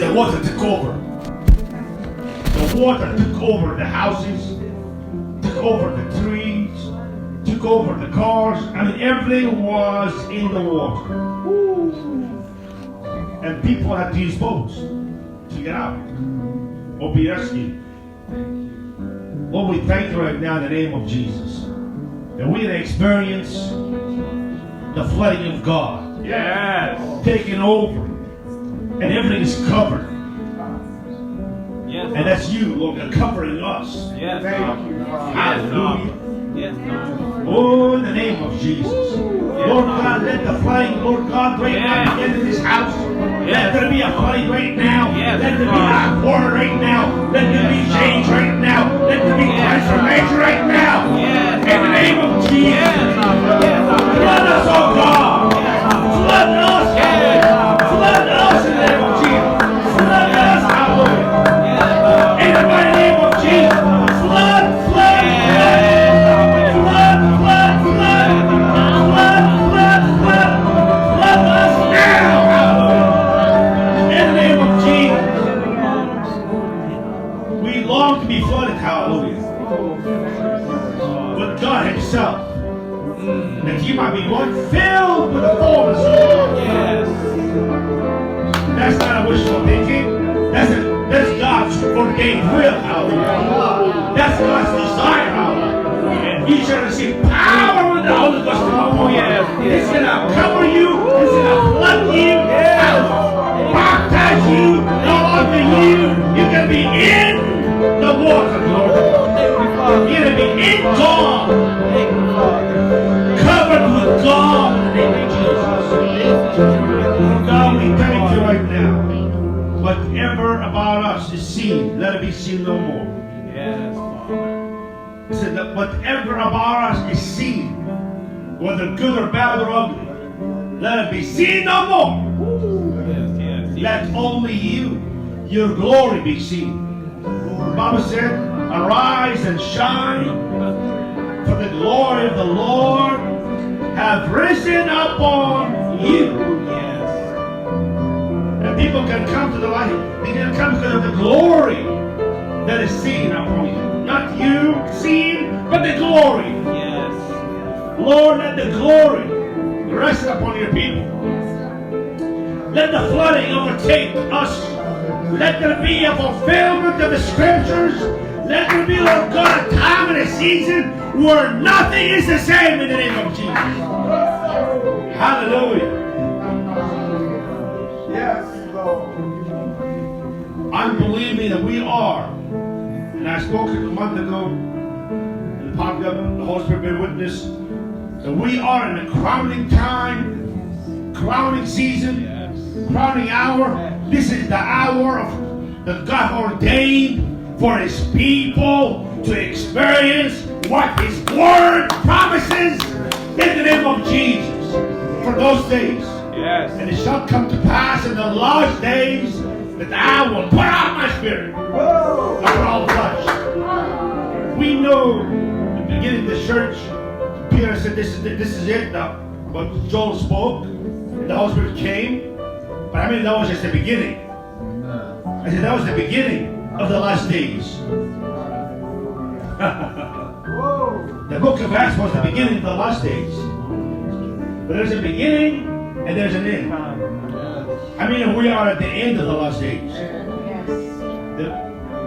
said the water took over. The water took over the houses, took over the trees, took over the cars. I mean, everything was in the water. And people had to use boats to get out or be rescued. Lord, we thank you right now in the name of Jesus that we can experience the flooding of God. Yes. Taking over. And everything is covered. Yes. And that's you, Lord, you're covering us. Yes. Thank you, Father. Hallelujah. Yes. Oh, in the name of Jesus. Lord God, let the flooding, Lord God, right now begin in this house. Let there be a flooding right now. Yes. Let there be an outpouring right now. Let there be change right now. Let there be transformation right now. Yes. In the name of Jesus. Yes. Flood us, oh God. Flood us. Flood us in the name of Jesus. Flood us, hallelujah. In the mighty name of Jesus. Flood, flood, flood, flood, flood, flood, flood, flood, flood us now, hallelujah. In the name of Jesus. We long to be flooded, hallelujah. With God Himself. That He might be one filled with the fullness of God. Yes. That's not a wishful thinking. That's God's ordained will, hallelujah. That's God's desire, hallelujah. And you shall receive power when the Holy Ghost comes upon you. It's going to cover you. It's going to flood you. Hallelujah. Baptize you. No longer you. You're going to be in the water, Lord. You're going to be in God. Covered with God in the name of Jesus. God, we thank you right now. Whatever about us is seen, let it be seen no more. Yes, Father. He said that whatever about us is seen, whether good or bad or ugly, let it be seen no more. Yes. Let only you, your glory be seen. The Bible said, arise and shine, for the glory of the Lord have risen upon you. Yes. And people can come to the light. They can come because of the glory that is seen upon you. Not you seen, but the glory. Yes. Lord, let the glory rest upon your people. Let the flooding overtake us. Let there be a fulfillment of the scriptures. Let there be, Lord God, a time and a season where nothing is the same in the name of Jesus. Hallelujah. Yes, Lord. I'm believing that we are, and I spoke a month ago, and the Holy Spirit bear witness, that we are in a crowning time, crowning season, crowning hour. This is the hour of that God ordained for His people to experience what His Word promises in the name of Jesus for those days. Yes. And it shall come to pass in the last days that I will pour out my Spirit upon all flesh. We know in the beginning of the church, Peter said, this is it. Now, what Joel spoke, and the Holy Spirit came. But I mean, that was just the beginning. I said, that was the beginning of the last days. The book of Acts was the beginning of the last days. But there's a beginning and there's an end. I mean, we are at the end of the last days.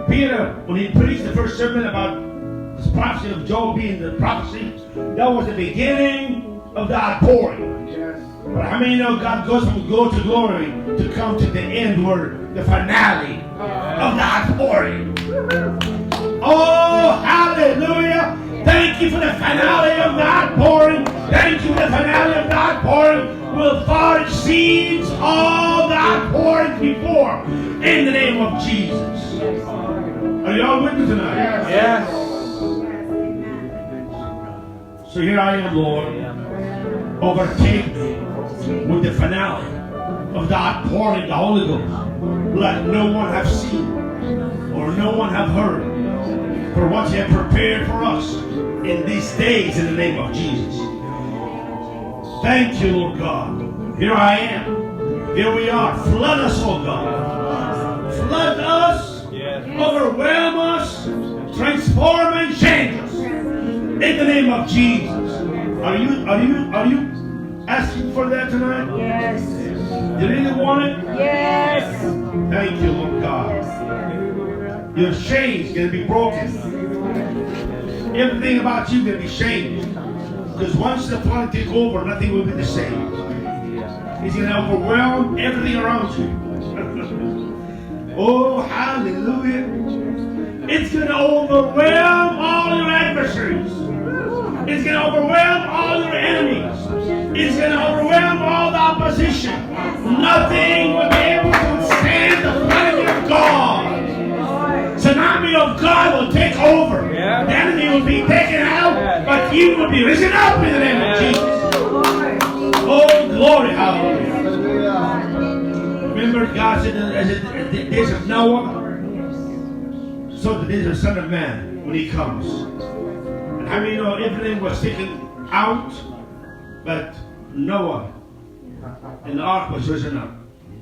Peter, when he preached the first sermon about this prophecy of Joel being the prophecy, that was the beginning of the outpouring. But how many know God goes from glory to glory to come to the end where the finale of the outpouring? Oh, hallelujah! Thank you for the finale of the outpouring. Thank you for the finale of the outpouring. Will far exceeds all the outpourings before in the name of Jesus. Are you all with me tonight? Yes. So here I am, Lord. Overtake me with the finale of the outpouring of the Holy Ghost. Let no one have seen or no one have heard for what you have prepared for us in these days in the name of Jesus. Thank you, Lord God. Here I am. Here we are. Flood us, oh God. flood us, Yes. overwhelm us, transform and change us. In the name of Jesus. Are you asking for that tonight? Yes. You really want it? Yes. Thank you, Lord God. Your chains gonna be broken. Everything about you gonna be changed. Because once the flood takes over, nothing will be the same. He's gonna overwhelm everything around you. Oh, hallelujah. It's gonna overwhelm all your adversaries. It's going to overwhelm all your enemies. It's going to overwhelm all the opposition. Nothing will be able to stand the flooding of God. Tsunami of God will take over. Yeah. The enemy will be taken out, but you will be risen up in the name of Jesus. Oh, glory, hallelujah. Remember, God said, as in the days of Noah, so the days of the Son of Man when He comes. I mean, everything was taken out, but Noah and the ark was risen up.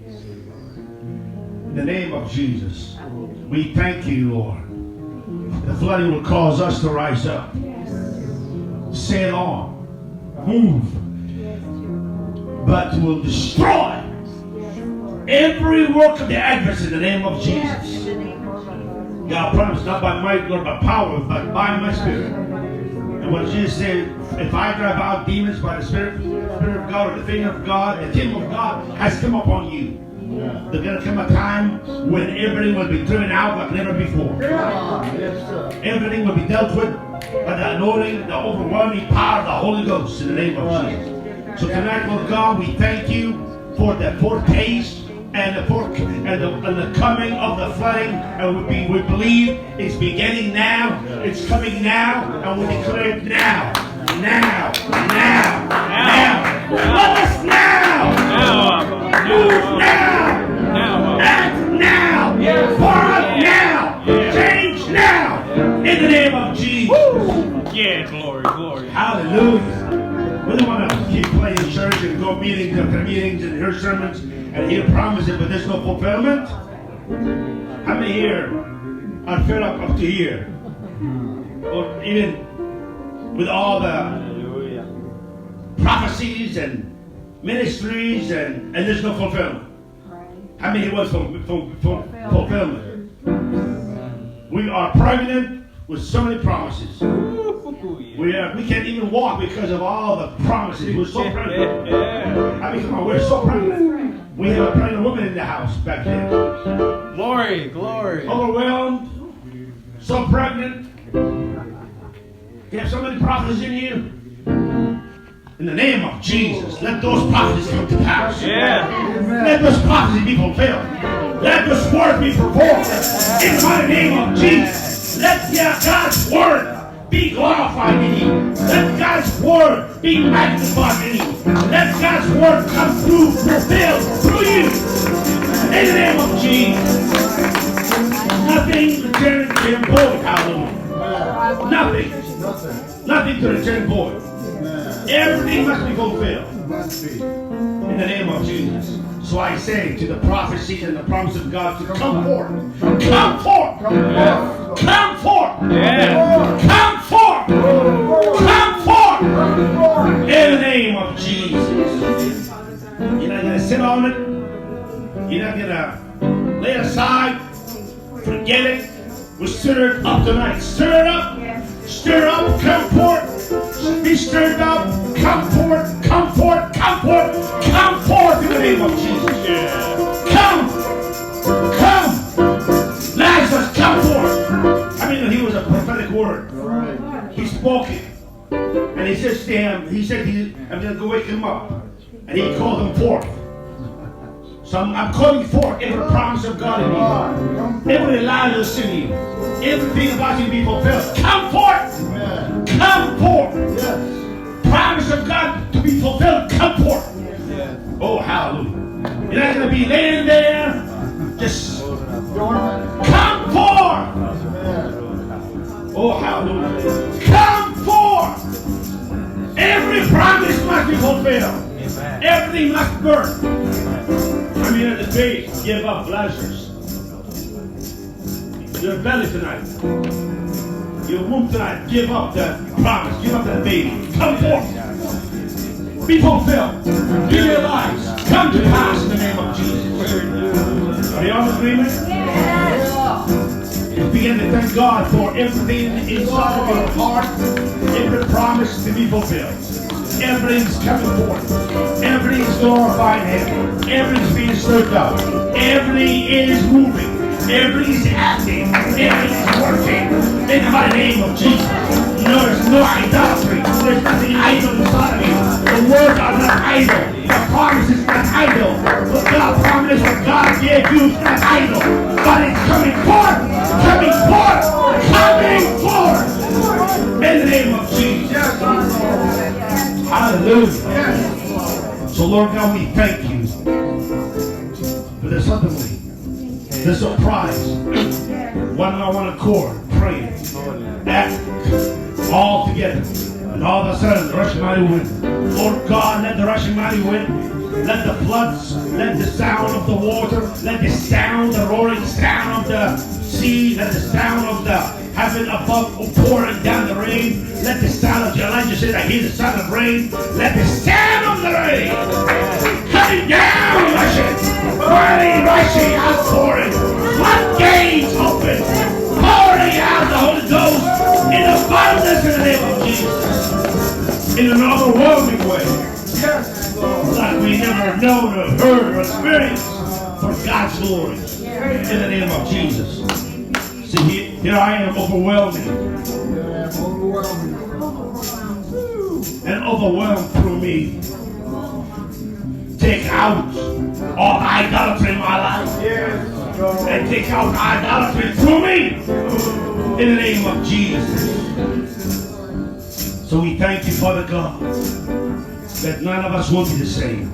In the name of Jesus, we thank you, Lord. The flooding will cause us to rise up, sail on, move, but will destroy every work of the adversary in the name of Jesus. God promised, not by might nor by power, but by my Spirit. And what Jesus said, if I drive out demons by the Spirit of God or the finger of God, the kingdom of God has come upon you. There's going to come a time when everything will be driven out like never before. Everything will be dealt with by the anointing, the overwhelming power of the Holy Ghost in the name of Jesus. So tonight, Lord God, we thank you for the foretaste and the coming of the flooding, and we believe it's beginning now, it's coming now, and we declare it now. Love us now! Move now! Act now! Forward now! Change now! In the name of Jesus! Yeah, glory. Hallelujah! We don't want to keep playing church and go meetings after meetings and hear sermons and hear promises, but there's no fulfillment. How many here are fed up to here? Or even with all the prophecies and ministries and there's no fulfillment. How many was fulfillment? We are pregnant with so many promises. We can't even walk because of all the promises. We're so pregnant. I mean, come on, we're so pregnant. We have a pregnant woman in the house back there. Glory. Overwhelmed, so pregnant. You have so many prophets in here. In the name of Jesus, let those prophecies come to pass. Let those prophecies be fulfilled. Let this word be performed. In the mighty name of Jesus, let God's word be glorified in you. Let God's word be magnified in you. Let God's word come through, fulfilled through you. In the name of Jesus. Nothing return void. Hallelujah. Nothing to return void. Everything must be fulfilled. In the name of Jesus. So I say to the prophecies and the promise of God to come forth. Come forth. Come forth. Come forth. Come forth. In the name of Jesus. You're not going to sit on it. You're not going to lay it aside. Forget it. We'll stir it up tonight. Stir it up. Stir up. Come forth. Be stirred up. Come forth. Come forth. Come forth. Come forth in the name of Jesus. Come. Lazarus, come forth. I mean, he was a prophetic word. He spoke it. And he says to him, I'm going to go wake him up. And he called him forth. So I'm calling forth every promise of God in you. Every lie that's in you. Everything about you to be fulfilled. Come forth. Come forth. Promise of God to be fulfilled. Come forth. Oh, hallelujah. You're not going to be laying there. Just come forth. Oh, hallelujah. Come forth. Every promise must be fulfilled. Everything must burn. I mean, at the base, give up Lazarus. your belly tonight. Your womb tonight. Give up that promise. Give up that baby. Come forth. Be fulfilled. Give your lives. Come to pass in the name of Jesus. Are you all in agreement? Yes. You begin to thank God for everything inside of your heart. Every promise to be fulfilled. Everything's coming forth. Everything's glorifying Him. Everything's being stirred up. Everything is moving. Everything's acting. Everything's working. In the mighty name of Jesus. There's no idolatry. There's nothing idle inside of you. The words are not idle. The promise is not idle. What God promised, what God gave you is not idle. But it's coming forth. Coming forth. Coming forth. In the name of Jesus. Hallelujah. So Lord God, we thank you for the suddenly, the surprise, one on one accord, praying, act all together, and all of a sudden the rushing mighty wind. Lord God, let the rushing mighty wind, let the floods, let the sound of the water, let the sound, the roaring sound of the sea, let the sound of the heaven above pouring down the rain. Let the sound of Elijah said, I hear the sound of rain. Let the sound of the rain coming down, rushing, rushing, outpouring, floodgates open, pouring out the Holy Ghost in abundance in the name of Jesus, in an overwhelming way, like we never known or heard or experienced, for God's glory, in the name of Jesus. See, here I am overwhelming. And overwhelmed through me. Take out all idolatry in my life. And take out idolatry through me. In the name of Jesus. So we thank you, Father God, that none of us will be the same.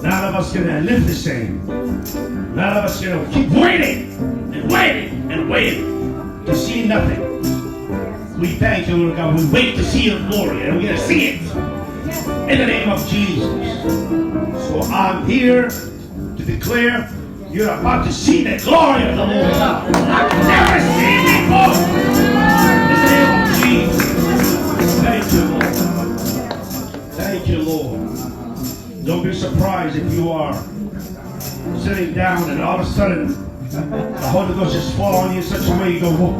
None of us going to live the same. None of us going to keep waiting and waiting and waiting to see nothing. We thank you, Lord God. We wait to see your glory, and we're going to see it in the name of Jesus. So I'm here to declare you're about to see the glory of the Lord. I've never seen before. In the name of Jesus. Thank you, Lord. Thank you, Lord. Don't be surprised if you are sitting down and all of a sudden the Holy Ghost just fall on you in such a way you go, whoa,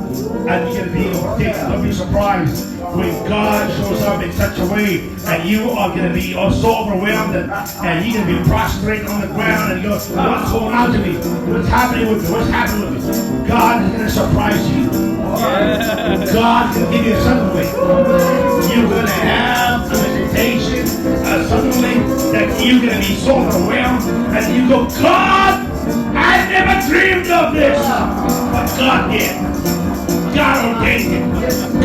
and you're going to be overtaken. Don't be surprised when God shows up in such a way and you are going to be so overwhelmed and you're going to be prostrate on the ground and go, what's going on to me? What's happening with me? What's happening with me? God is going to surprise you. God can give you a sudden way. You're going to have a visitation, suddenly that you're going to be so overwhelmed and you go, God, I never dreamed of this, but God did. God ordained it.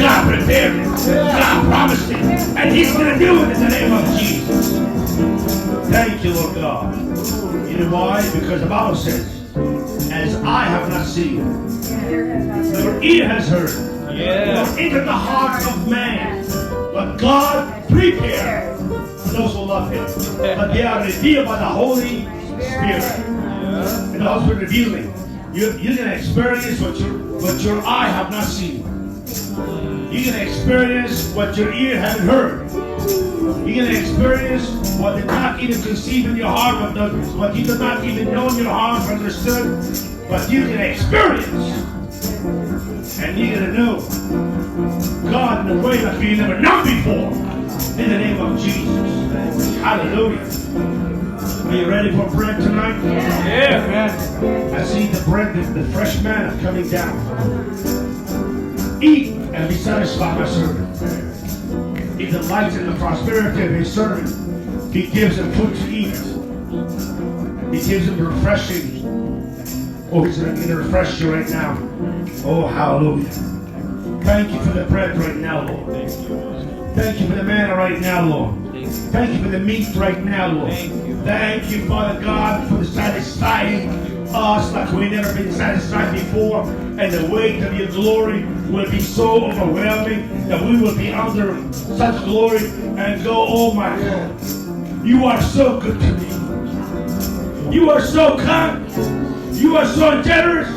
God prepared it. God promised it. And He's going to do it in the name of Jesus. Thank you, Lord God. You know why? Because the Bible says, as I have not seen, nor ear has heard, nor entered the heart of man, but God prepared for those who love Him. But they are revealed by the Holy Spirit. And also revealing. You're going to experience what your eye have not seen. You're going to experience what your ear haven't heard. You're going to experience what did not even conceive in your heart, what you did not even know in your heart or understood, but you're going to experience. And you're going to know God in a way that you've never known before. In the name of Jesus. Hallelujah. Are you ready for bread tonight? Yeah. I see the bread, the fresh manna coming down. Eat and be satisfied, my servant. He delights in the prosperity of His servant. He gives him food to eat. He gives him refreshing. Oh, He's going to refresh you right now. Oh, hallelujah. Thank you for the bread right now, Lord. Thank you for the manna right now, Lord. Thank you for the meat right now, Lord. Thank you, Father God, for satisfying us like we've never been satisfied before. And the weight of your glory will be so overwhelming that we will be under such glory and go, oh my God, you are so good to me. You are so kind. You are so generous.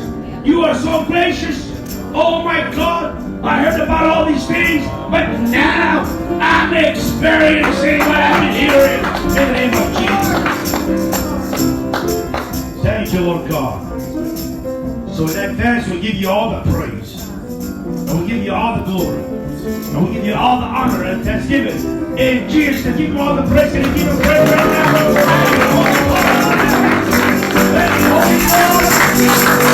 You are so gracious. Oh my God. I heard about all these things, but now I'm experiencing what I've been hearing in the name of Jesus. Thank you, Lord God. So in advance, we give you all the praise. And we give you all the glory. And we give you all the honor and thanksgiving. In Jesus, to give you all the praise and give you praise right now. Thank you, Holy Ghost. Thank you, Holy Ghost.